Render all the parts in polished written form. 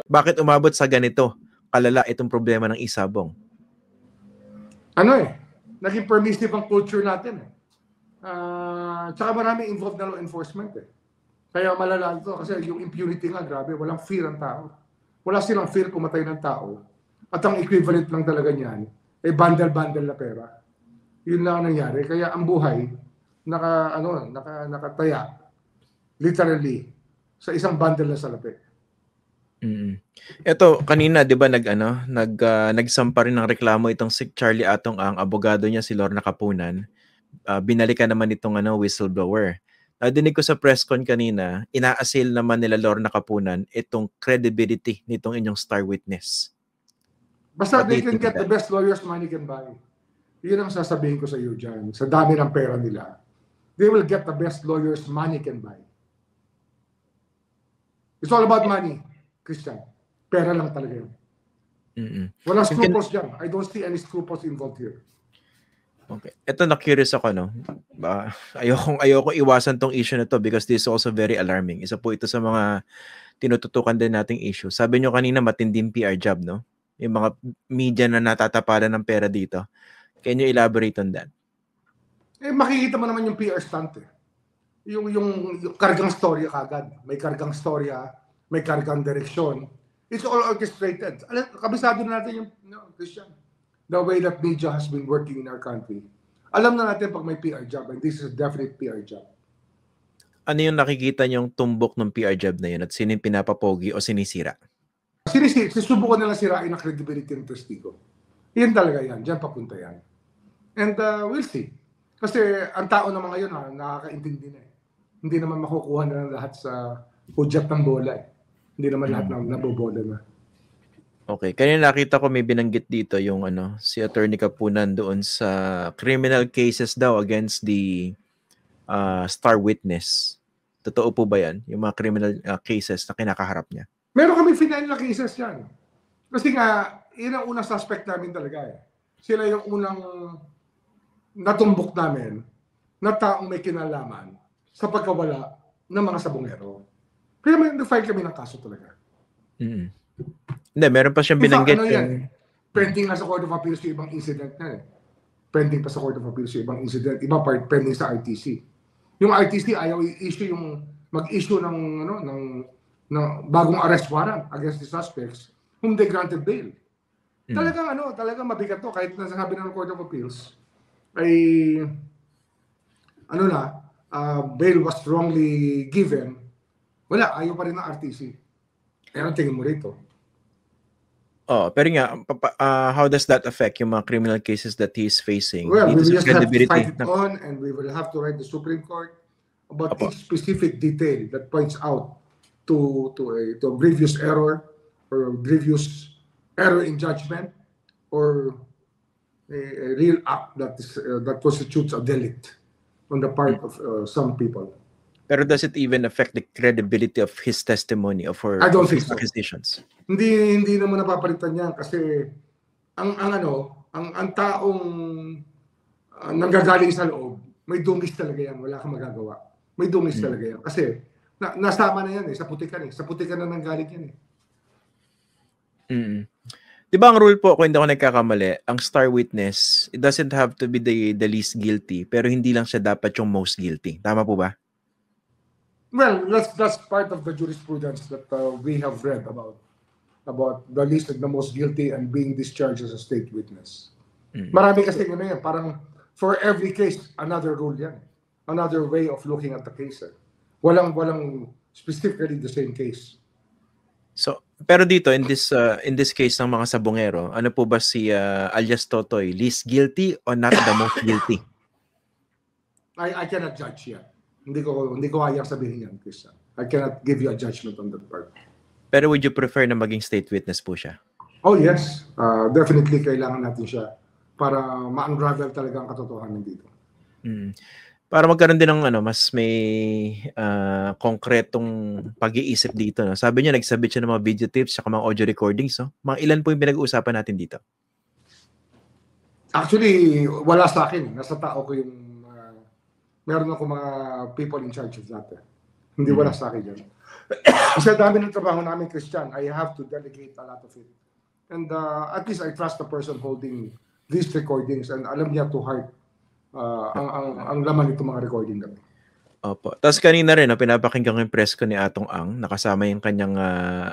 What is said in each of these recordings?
Bakit umabot sa ganito kalala itong problema ng isabong? Naging permissive ang culture natin eh. Tsaka maraming involved na law enforcement eh. Kaya malala ito kasi yung impunity nga, grabe, walang fear ang tao. Wala silang fear pumatay ng tao. At ang equivalent lang talaga niyan, bundle-bundle na pera. Yun lang ang nangyari. Kaya ang buhay, nakataya, literally, sa isang bundle na salapi. Ito, kanina, di ba, nagsampa rin ng reklamo itong si Charlie Atong, ang abogado niya, si Lorna Kapunan. Binalikan naman itong whistleblower. Dinig ko sa press con kanina, ina-assail naman nila Lorna Kapunan itong credibility nitong inyong star witness. Basta they can get the best lawyers money can buy. Yun ang sasabihin ko sa iyo dyan. Sa dami ng pera nila, they will get the best lawyers money can buy. It's all about money, Christian. Pera lang talaga yun. Walang scruples dyan. I don't see any scruples involved here. Okay. Ito, na-curious ako, no? Ayoko iwasan tong issue na to because this is also very alarming. Isa po ito sa mga tinututukan din nating issue. Sabi nyo kanina, matinding PR job, no? Yung mga media na natatapalan ng pera dito. Can you elaborate on that? Makikita mo naman yung PR stunt eh. Yung kargang storya kagad. May kargang storya, may kargang direksyon. It's all orchestrated. Kabisado na natin yung, Christian, the way that media has been working in our country. Alam na natin pag may PR job, and this is a definite PR job. Ano yung nakikita niyong tumbok ng PR job na yun at sino yung pinapapogi o sinisira? Susubukan nila sirain ang credibility ng testigo. Yan talaga yan. Diyan papunta yan. And we'll see. Kasi ang tao naman ngayon nakakaintindi na eh. Hindi naman makukuha na lahat sa hudyat ng bola eh. Hindi naman lahat nabobola na. Okay, kanina nakita ko may binanggit dito yung si Attorney Kapunan doon sa criminal cases daw against the star witness. Totoo po ba yan? Yung mga criminal cases na kinakaharap niya? Meron kami final na cases yan. Kasi nga, yun ang unang suspect namin talaga eh. Sila yung unang natumbok namin na taong may kinalaman sa pagkawala ng mga sabongero. Kaya may file kami ng kaso talaga. Hindi, meron pa siyang binanggit. Pending na sa Court of Appeals yung ibang incident na eh. Pending pa sa Court of Appeals yung ibang incident. Iba part pending sa RTC. Yung RTC ayaw mag-issue ng bagong arrest warrant against the suspects whom they granted bail. Talagang mabigat to. Kahit nasasabi ng Court of Appeals ay bail was wrongly given. Wala, ayaw pa rin ng RTC. Pero tingin mo rito. Pero nga, how does that affect yung mga criminal cases that he is facing? Well, we will just have to fight it on and we will have to write the Supreme Court about each specific detail that points out to a grievous error or a grievous error in judgment or a real act that constitutes a delict on the part of some people. Pero does it even affect the credibility of his testimony or for I don't think so. Accusations? Hindi naman napapalitan yan kasi ang taong nanggagaling sa loob, may dungis talaga yan, wala kang magagawa. May dungis talaga yan kasi nasama na yan sa putikan eh. Sa putikan na nanggaling yan eh. Di ba ang rule po, kung hindi ako nagkakamali, ang star witness, it doesn't have to be the least guilty, pero hindi lang siya dapat yung most guilty. Tama po ba? Well, that's part of the jurisprudence that we have read about the least and the most guilty and being discharged as a state witness. Marami kasi yan, parang for every case, another rule yan. Another way of looking at the case. Walang specifically the same case. So, pero dito in this case ng mga sabongero, ano po ba si alias Totoy, least guilty or not the most guilty? I cannot judge yan. Hindi ko kayang sabihin yan, Christian. I cannot give you a judgment on that part. Pero would you prefer na maging state witness po siya? Oh yes, definitely kailangan natin siya para ma-unravel talaga ang katotohanan dito. Para magkaroon din ng mas may konkretong pag-iisip dito. No? Sabi niya, nagsabit siya ng mga video tips at mga audio recordings. No? Mga ilan po yung pinag-uusapan natin dito? Actually, wala sa akin. Nasa tao ko yung meron ako mga people in charge of that. Hindi wala sa akin yan. Isa dami ng trabaho namin, Christian, I have to delegate a lot of it. And at least I trust the person holding these recordings and alam niya to heart ang laman nito mga recording namin. Opo. Tapos kanina rin, pinapakinggan ko yung press ko ni Atong Ang, nakasama yung kanyang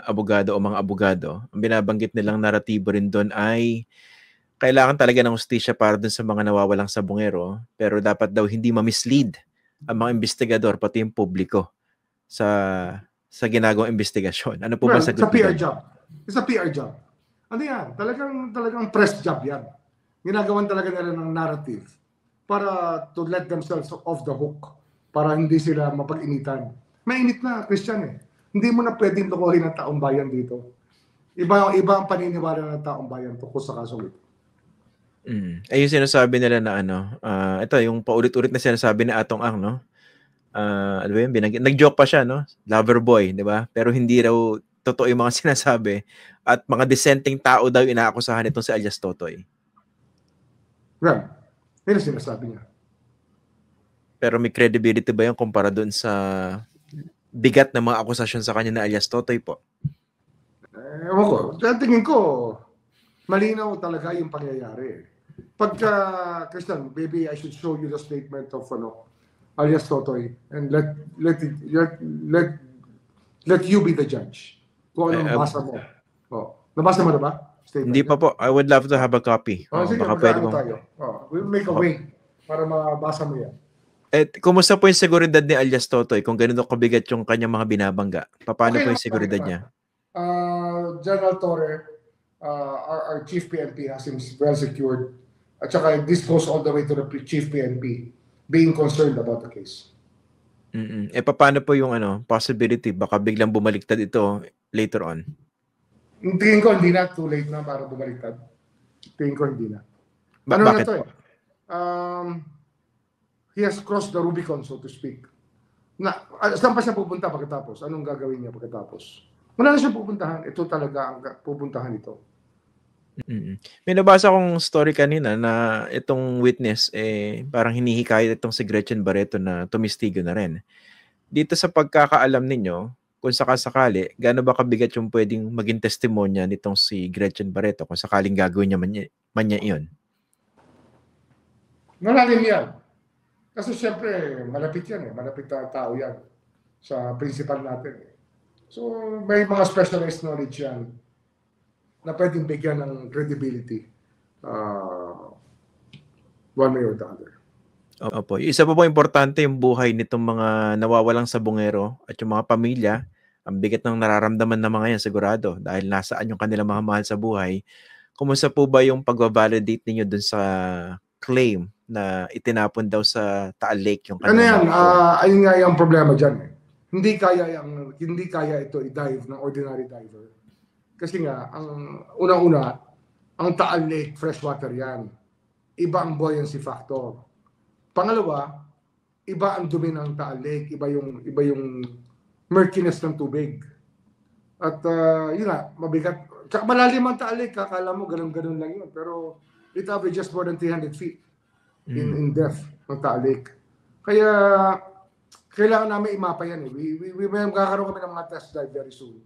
abogado o mga abogado. Ang binabanggit nilang naratibo rin doon ay kailangan talaga ng hustisya para dun sa mga nawawalang sabungero, pero dapat daw hindi ma-mislead ang mga investigador, pati yung publiko sa ginagawang investigasyon. Ano po ba sa It's a PR job. It's a PR job. Ano yan? Talagang press job yan. Ginagawan talaga nila ng narrative para to let themselves off the hook, para hindi sila mapag-initan. Mainit na, Christian eh. Hindi mo na pwedeng tukuhin ng taong bayan dito. Iba ang paniniwala ng taong bayan tungkol sa kaso ito. Ay yung sinasabi nila na ito yung paulit-ulit na sinasabi ni Atong Ang, no? Ano ba yun? Nag-joke pa siya, no? Lover boy, di ba? Pero hindi raw totoo yung mga sinasabi at mga dissenting tao daw inaakusahan itong si alias Totoy. Right. Yun ang sinasabi niya. Pero may credibility ba yung kumpara doon sa bigat ng mga akusasyon sa kanya na alias Totoy po? Ewan ko. Tingin ko, malinaw talaga yung pangyayari. Pagka, Christian, maybe I should show you the statement of alias Totoy and let you be the judge. Kung anong nabasa mo. Nabasa mo na ba? Statement Hindi pa po. I would love to have a copy. Sige, baka pwede mong... tayo. We'll make a way para mabasa mo yan. Kumusta po yung seguridad ni alias Totoy kung ganito kabigat yung kanyang mga binabangga? Paano po yung seguridad niya? General Torre, our chief PNP has him well secured. At saka this goes all the way to the chief PNP being concerned about the case. Paano po yung possibility baka biglang bumaliktad ito later on? Tingin ko hindi na, too late na para bumaliktad. Tingin ko hindi na. Bakit na to, po? He has crossed the Rubicon, so to speak. Saan pa siya pupunta pagkatapos? Anong gagawin niya pagkatapos? Wala na siya pupuntahan. Ito talaga ang pupuntahan ito. May nabasa kong story kanina na itong witness parang hinihikayat itong si Gretchen Barreto na tumistigo na rin. Dito sa pagkakaalam ninyo, kung sakasakali, gaano ba kabigat yung pwedeng maging testimonya nitong si Gretchen Barreto kung sakaling gagawin niya man niya iyon? Malalim yan. Kasi siyempre, malapit yan eh. Malapit na tao yan sa principal natin eh. So, may mga specialized knowledge yan na pwedeng bigyan ng credibility one way or the other. Opo. Isa pa po importante yung buhay nitong mga nawawalang sabungero at yung mga pamilya. Ang bigat ng nararamdaman ng mga yan sigurado dahil nasaan yung kanilang mga mahal sa buhay. Kumusta po ba yung pag-validate ninyo dun sa claim na itinapon daw sa Taal Lake yung kanilang ayun nga yung problema dyan eh. Hindi kaya ito i-dive ng ordinary diver. Kasi nga, ang una-una, ang Taal Lake, freshwater yan. Iba ang buoyancy factor. Pangalawa, iba ang dumi ng Taal Lake, iba yung murkiness ng tubig. At yun nga, mabigat. Tsaka malalim ang Taal Lake, kakala mo ganun-ganun lang yun. Pero it averages more than 300 feet in depth ng Taal Lake. Kaya kailangan namin imapa yan eh. We may magkakaroon kami ng mga test dive very soon.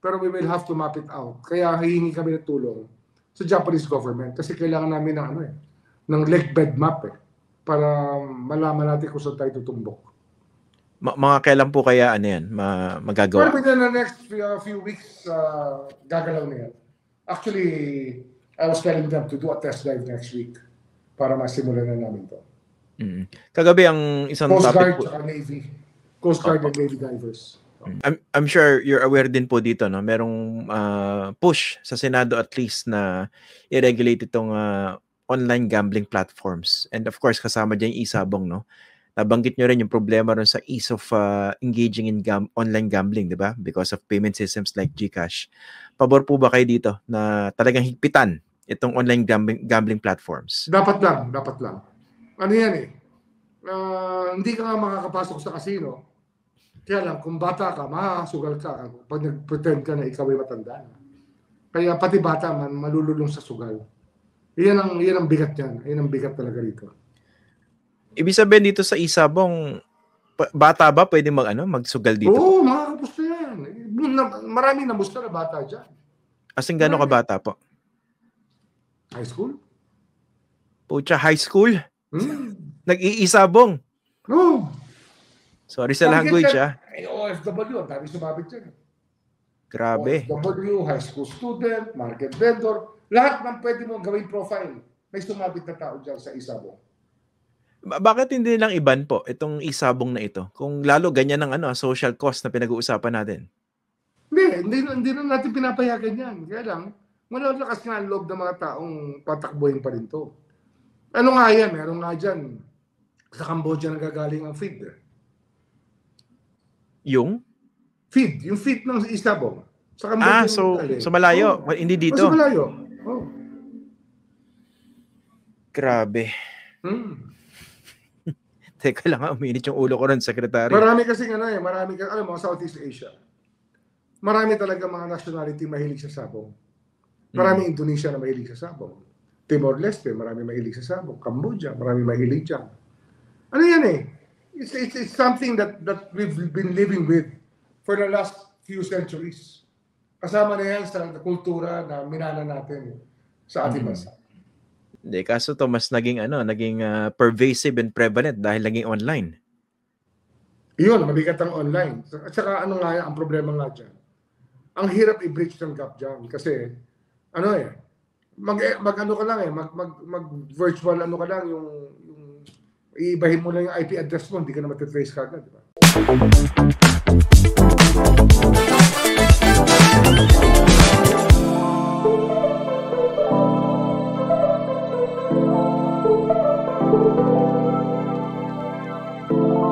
Pero we will have to map it out. Kaya hihingi kami ng tulong sa Japanese government kasi kailangan namin ng ng lake bed map eh para malaman natin kung saan tayo tutumbok. Mga kailan po kaya yan magagawa? Well, within the next few weeks gagalaw na yan. Actually, I was telling them to do a test dive next week para masimulan na namin to. Kagabi ang isang Coast topic Guard at Navy. Coast Guard and Navy divers. I'm sure you're aware din po dito, no? Merong push sa Senado at least na i-regulate itong online gambling platforms. And of course, kasama dyan yung isabong, no? Nabanggit nyo rin yung problema rin sa ease of engaging in online gambling, di ba? Because of payment systems like GCash. Pabor po ba kayo dito na talagang higpitan itong online gambling platforms? Dapat lang. Ano yan eh? Hindi ka nga makakapasok sa casino. Kaya lang, kung bata ka, makakasugal ka pag nag-pretend ka na ikaw ay matanda. Kaya pati bata man, malululong sa sugal. Iyan ang bigat yan. Iyan ang bigat talaga rito. Ibig sabihin dito sa isabong, Bata ba pwede magsugal dito? Oo, mga kapusta yan. Maraming namusta na bata dyan. Asing gano'n ka bata po? High school? Pucha, high school? Nag-iisabong? No. Sorry sa language, OFW, ang dami sumabit dyan. Grabe. OFW, high school student, market vendor, lahat ng pwede mong gawing profile, may sumabit na tao dyan sa isabong. Bakit hindi lang iban po itong isabong na ito? Kung lalo ganyan ng social cost na pinag-uusapan natin. Hindi na natin pinapayagan yan. Kaya lang, malalakas nga ang loob ng mga taong patakbuhin pa rin to. Ano nga yan? Meron nga dyan. Sa Cambodia nagagaling ang feed. Yung? Feed. Yung feed ng isabong. Sa Cambodia so malayo. Hindi dito. Sa malayo. Grabe. Teka lang uminit yung ulo ko rin, Secretary. Marami kasi alam mo, Southeast Asia. Marami talaga mga nationality mahilig sa sabong. Marami Indonesia na mahilig sa sabong. Timor-Leste, marami mahilig sa sabong. Cambodia, marami mahilig dyan. Ano yan It's something that we've been living with for the last few centuries. Kasama na yan sa kultura na minana natin sa ating bansa. Hindi, kaso to mas naging pervasive and prevalent dahil naging online. Iyon, mabigat ang online. At saka ang problema nga dyan. Ang hirap i-bridge ng gap dyan kasi mag-virtual ka lang yung iibahin mo lang yung IP address mo, hindi ka na matitrace kagad, di ba?